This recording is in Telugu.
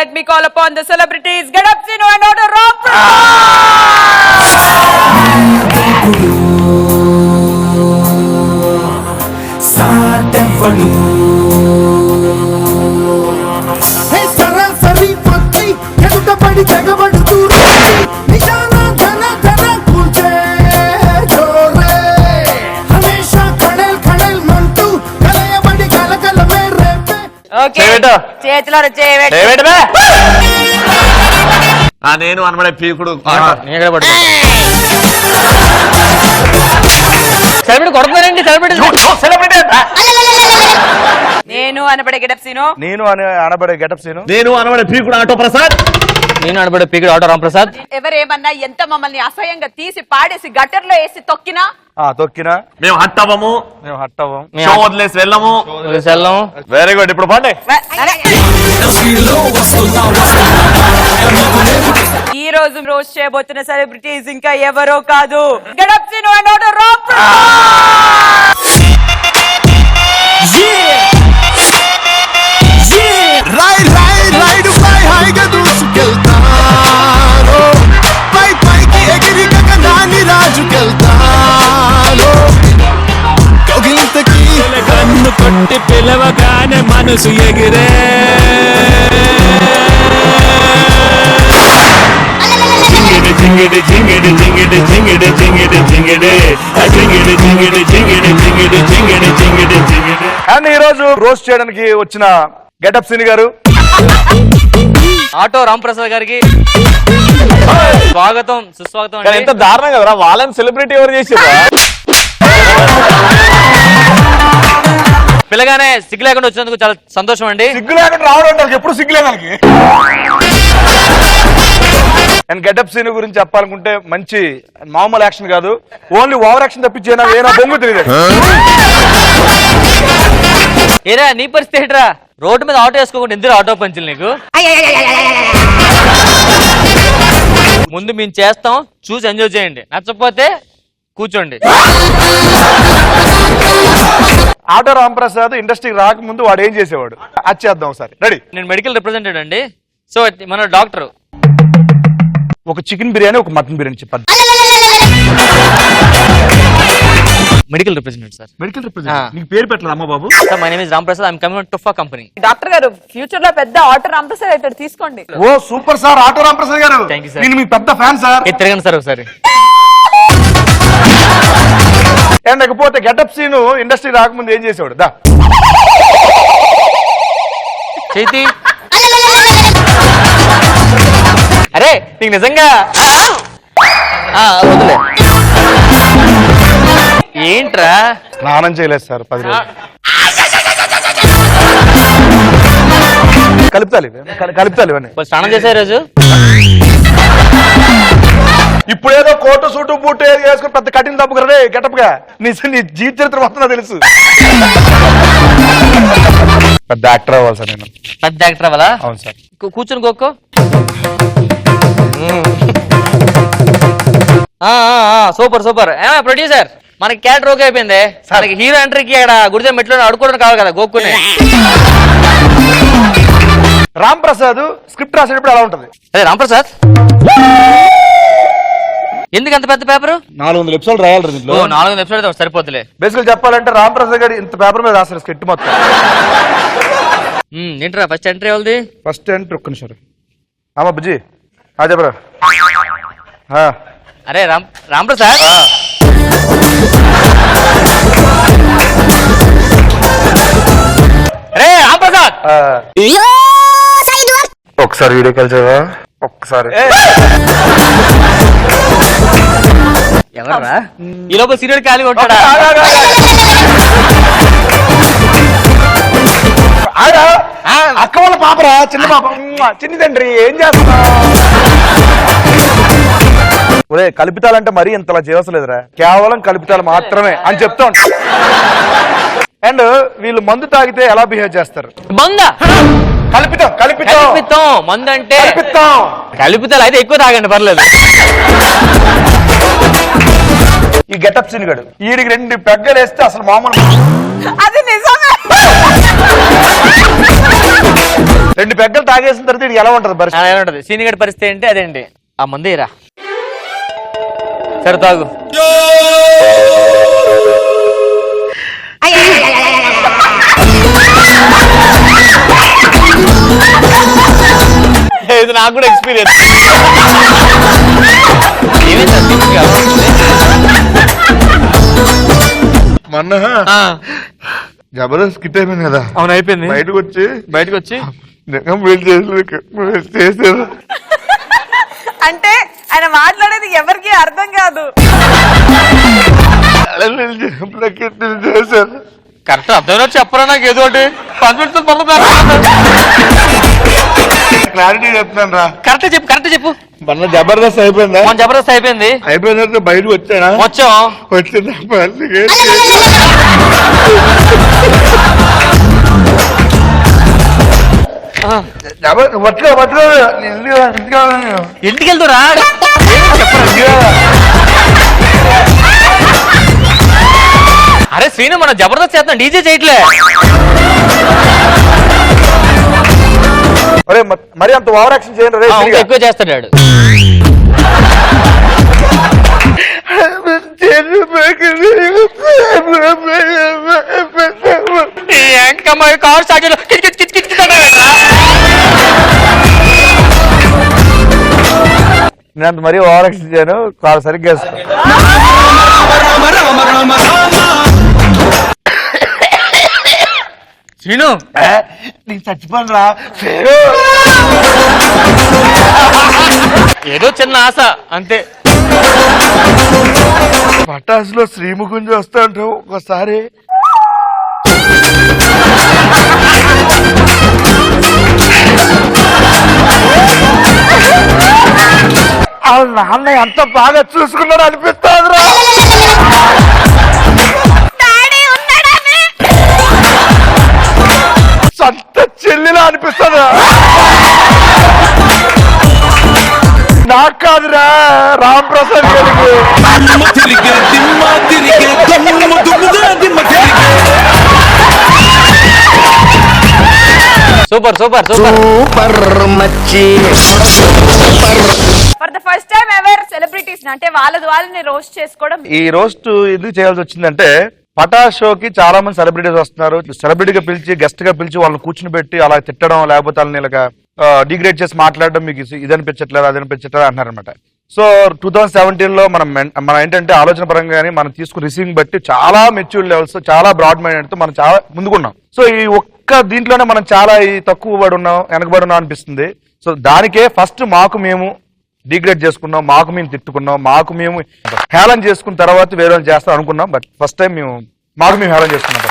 let me call upon the celebrities. Get up, Sinu and order Ram చేతిలో నేను అనబడే పీకుడు నేను అనబడే గెటప్ సీను, నేను అనబడే గెటప్ సీను, నేను అనబడే పీకుడు ఆటో ప్రసాద్, నేను అనబడే పీకుడు ఆటో రాంప్రసాద్. ఎవరేమన్నా ఎంత మమ్మల్ని అసహ్యంగా తీసి పాడేసి గట్టర్లో వేసి తొక్కినా మేము హట్ అవ్వము, షో వదిలేసి వెళ్ళము. Very good. ఇప్పుడు పాండే ఈ రోజు రోజు చేయబోతున్న సెలబ్రిటీస్ ఇంకా ఎవరో కాదు, గెటప్ సీను అండ్ ఆర్డర్ రామ్ కన్ను కొట్టి పిలవగానే మనసు ఎగిరే జింగిడి జింగిడి జింగిడి జింగిడి జింగిడి జింగిడి జింగిడి జింగిడి జింగిడి జింగిడి జింగిడి జింగిడి జింగిడి. అండ్ ఈ రోజు రోస్ట్ చేయడానికి వచ్చిన గెటప్ సీని గారు ఆటో రాంప్రసాద్ గారికి స్వాగతం సుస్వాగతం. ఎంత దారుణం కదరా, వాళ్ళని సెలబ్రిటీ ఎవరు చేసారు? పిల్లగానే సిగ్గు లేకుండా వచ్చినందుకు చాలా సంతోషం అండి. సిగ్గు లేకుండా రావడం ఎప్పుడు సిగ్గు లేదానికి. అండ్ గెటప్ సీన్ గురించి చెప్పాలనుకుంటే మంచి మామూలు యాక్షన్ కాదు, ఓన్లీ ఓవర్ యాక్షన్ తప్పించేనా ఏనా బొంగు తెలియదు. ఏరా నీ పరిస్థితి ఏంట్రా? రోడ్డు మీద ఆటో వేసుకోకుండా ఎందుకు ఆటో పంచులు నీకు? ముందు మేము చేస్తాం, చూసి ఎంజాయ్ చేయండి, నచ్చకపోతే కూర్చోండి. ఆటో రాంప్రసాద్ ఇండస్ట్రీకి రాకముందు వాడు ఏం చేసేవాడు అది చేద్దాం ఒకసారి. రెడీ? నేను మెడికల్ రిప్రజెంటేటివ్ అండి. సో మన డాక్టర్ ఒక చికెన్ బిర్యానీ ఒక మటన్ బిర్యానీ చెప్పండి. Medical representative sir. Medical representative నీకు పేరు పెట్టలేదు అమ్మ బాబు? Sir my name is Ramprasad, I'm coming from టుఫా కంపెనీ. డాక్టర్ గారు ఫ్యూచర్ లో పెద్ద ఆర్డర్ రాంప్రసాద్ అవుతాడు, తీసుకోండి. ఓ సూపర్ సార్ ఆటో రాంప్రసాద్ గారు. Thank you sir. నేను మీ పెద్ద ఫ్యాన్ సార్. తిరగండి సార్ ఒకసారి. లేకపోతే గెటప్ సీను ఇండస్ట్రీ రాకముందు ఏం చేసేవాడు? దా చేతి. అరే నీకు నిజంగా వదిలే. ఏంట్రా? స్నానం చేయలేదు సార్ 10 రోజులు. కలుపుతాలి ఇవన్నీ. స్నానం చేసే రోజు ఇప్పుడేదో కోటు సూటు బూటు ఏది వేసుకుని పెద్ద కఠిన తప్పు కదా గెటప్ గా. నీ జీవిత చరిత్ర మొత్తం తెలుసు. పెద్ద యాక్టర్ అవ్వాలి సార్ నేను. పెద్ద యాక్టర్ అవ్వాలా? అవును సార్. కూర్చుని కోక్కో. Super super. ప్రొడ్యూసర్ మనకి క్యారెక్టర్ ఓకే అయిపోయింది. మనకి హీరో ఎంట్రీకి అక్కడ గుడిదే మెట్లో అడుకోవడం కావాలి కదా గోక్కునే. రాంప్రసాద్ స్క్రిప్ట్ రాసేటప్పుడు ఎలా ఉంటది? అదే రాంప్రసాద్ ఎందుకు అంత పెద్ద పేపర్? 400 ఎపిసోడ్ రాయాలి దీంట్లో. 400 ఎపిసోడ్ సరిపోతులే. బేసికల్ చెప్పాలంటే రాంప్రసాద్ గారు ఇంత పేపర్ మీద రాస్తారు స్క్రిప్ట్ మొత్తం. ఏంట్రా ఫస్ట్ ఎంట్రీ వాళ్ళది? ఫస్ట్ ఎంట్రీ ఒక్క నిమిషం. అమ్మ బుజ్జి చెప్పరా. అరే రాంప్రసాద్ అరే రాంప్రసాద్ ఒకసారి వీడియో కాల్ చేయవా? ఒక్కసారి. ఎవరా ఈ లోపల సీరియల్ ఖాళీ కొట్టాడా? అక్క వాళ్ళ పాపరా, చిన్న పాప, చిన్ని తండ్రి ఏం చేస్తున్నా? ఒరే కల్పితాలంటే మరీ ఇంతలా చేయవసలేదురా, కేవలం కల్పితాలు మాత్రమే అని చెప్తా ఉంటా. అండ్ వీళ్ళు మందు తాగితే ఎలా బిహేవ్ చేస్తారు? కల్పితం కల్పితం కల్పితం. మందు అంటే కల్పితం. కల్పితాలు అయితే ఎక్కువ తాగండి పర్లేదు. ఈ గెటప్ సీన్ గడు వీడికి 2 పెగ్గలు వేస్తే అసలు మామూలు. అది నిజమే. 2 పెగ్గలు తాగేసిన తర్వాత ఇది ఎలా ఉంటది పరిస్థితి? అలా ఉంటది. సీనియర్ పరిస్థితి ఏంటి అదేంటి ఆ మందేరా సరే తాగు. ఇది నాకు కూడా ఎక్స్పీరియన్స్. మొన్న జబర్దస్త్ కిట్ అయిపోయింది కదా. అవును అయిపోయింది. బయటకు వచ్చి చేసారు. అంటే ఆయన మాట్లాడేది ఎవరికి అర్థం కాదు. చేశారు. కరెక్ట్ అర్థం చెప్పరా నాకు ఏదో ఒకటి క్లారిటీ చెప్తాను రా. కరెక్ట్ చెప్పు. మన జబర్దస్త్ అయిపోయిందా? మన జబర్దస్త్ అయిపోయింది. అయిపోయిన తర్వాత బయటకు వచ్చానా? వచ్చిన ఇంటికి వెళ్తురా అరే శ్రీను మన జబర్దస్త్ చేస్తాం డీజే చేయట్లే. మరి అంత ఓవర్ యాక్షన్ చేయండి. ఎక్కువ చేస్తాడు. కార్ స్టార్ట్ నేను అంత మరీ ఓవర్ యాక్షన్ చేయను. కాదు సరిగ్గా శ్రీను నీకు చచ్చిపోను రా. ఏదో చిన్న ఆశ అంతే. పటాసులో శ్రీముఖుంజి వస్తా అంటావు ఒకసారి. వాళ్ళ నాన్న ఎంత బాగా చూసుకున్నాడు అనిపిస్తుంది రా. సొంత చెల్లిలా అనిపిస్తుంది. నాకు కాదురా రామ్ ప్రసాద్ గారికి. సూపర్ సూపర్ సూపర్ మచ్చి. For the first time ever celebrities అంటే వాళ్ళని రోస్ట్ చేసుకోవడం. ఈ రోస్ట్ ఎందుకు చేయాల్సి వచ్చిందంటే పటా షోకి చాలా మంది సెలబ్రిటీస్ వస్తున్నారు. సెలబ్రిటీగా పిలిచి గెస్ట్ గా పిలిచి వాళ్ళని కూర్చుని పెట్టి అలా తిట్టడం లేకపోతే వాళ్ళని ఇలాగా డిగ్రేడ్ చేసి మాట్లాడడం మీకు ఇది అనిపించట్లేదు అది అనిపించట్లేదు అంటున్నారనమాట. సో 2017లో మనం ఏంటంటే ఆలోచన పరంగా కానీ మనం తీసుకున్న రిసీవింగ్ బట్టి చాలా మెచ్యూర్ లెవెల్స్ చాలా బ్రాడ్ మైండ్ తో మనం చాలా ముందుకున్నాం. సో ఈ ఒక్క దీంట్లోనే మనం చాలా తక్కువ పడి ఉన్నాం వెనకబడి ఉన్నాం అనిపిస్తుంది. సో దానికే ఫస్ట్ మాకు మేము డిగ్రేడ్ చేసుకున్నాం, మాకు మేము తిట్టుకున్నాం, మాకు మేము హేళన చేసుకున్న తర్వాత వేరే చేస్తాం అనుకున్నాం. బట్ ఫస్ట్ టైం మాకు మేము హేళన చేసుకున్నాం.